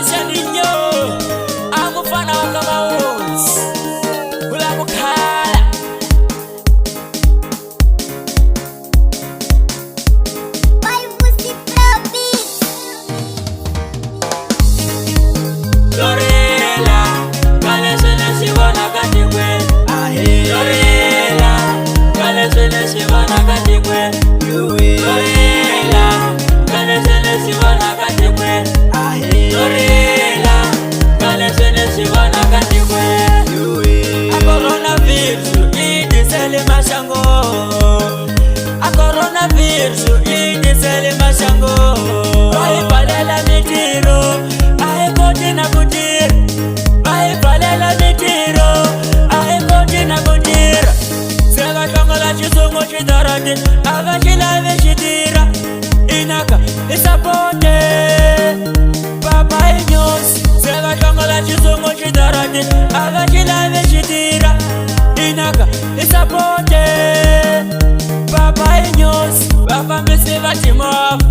Shaninyo, amufana wakamaons, ula mukhala. Lorela, kale sene sibona katikwe. Lorela, kale sene sibona katikwe. Lorela, kale sene sibona katikwe. Lorela, kale sene sibona katikwe. A coronavirus, idisele mashango. A coronavirus, idisele mashango. Vai palela mitiro, ai kotina kutir. Vai palela mitiro, ai kotina kutir. Sega tongola chizungu chidarate, aga chilave chitira. Inaka isapote, papa inyos. Sega tongola chizungu chidarate, aga chilave chitira. Inaka isapote, papa inyos. Papa misiva chimof,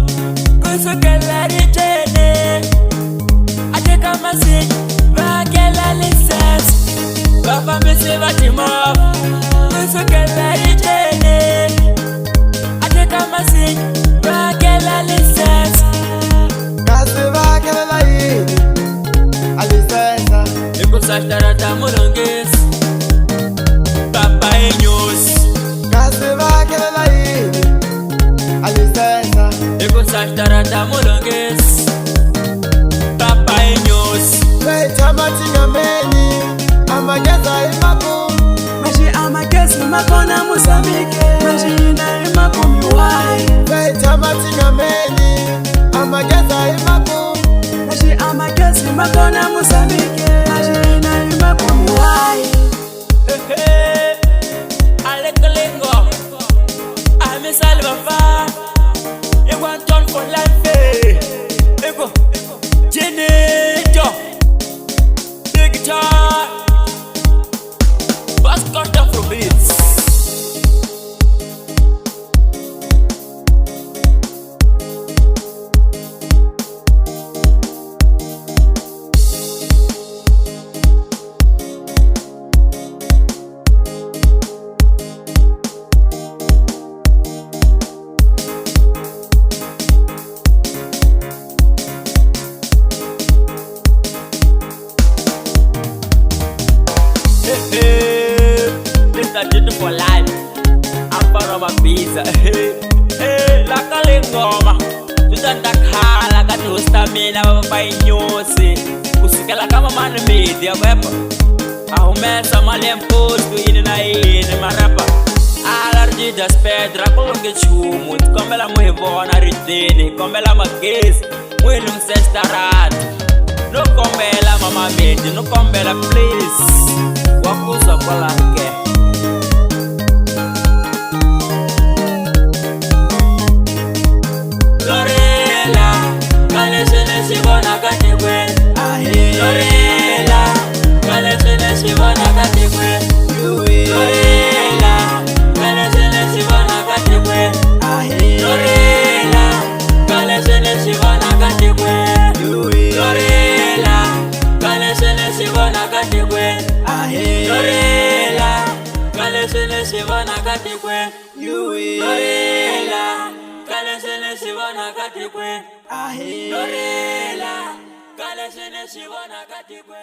kusukela ritene. Ateka masi, vakela license. Papa misiva chimof, kusukela ritene. Ateka masi, vakela license. Kasi vakela la yini, a licença. Ikusashtarata mulungis, papa inyos. Kasi vakela la yini, a licença. Ikusashtarata mulungis, papa inyos. Feita matinha meni, amageza imaku. Mashi amagezi makona Mozambique, mashi ina imakumi wai. Feita matinha meni, amageza imaku. Mashi amagezi makona Mozambique, mashi ina imakumi wai. Alekolengo, Ami Salva fa. You want turn for life, Ego, Jenito, Big John, Bass Cutter for beats. Mr. Jittu for life. I'm part of a pizza. Like a lingoma. Tutanda khala kati ustamina baba inyosi. Usikela kama man media wepa. Ahumesa malempostu ini na ini marapa. Alarji das pedra kolonge chumu. Kombela muhivona ritini. Kombela magezi. Mwilum sestarat. No kombela mama medi. No kombela please. Wakuza kwa lake. Lorela, kale sene sibona katikwe. Lorela, kale sene sibona katikwe. Lorela, kale sene sibona katikwe. Lorela, kale sene sibona katikwe. Lorela, kale sene sibona katikwe. Lorela, kale sene sibona katikwe. Lorela, kale sene sibona katikwe. Lorela, kale sene sibona katikwe.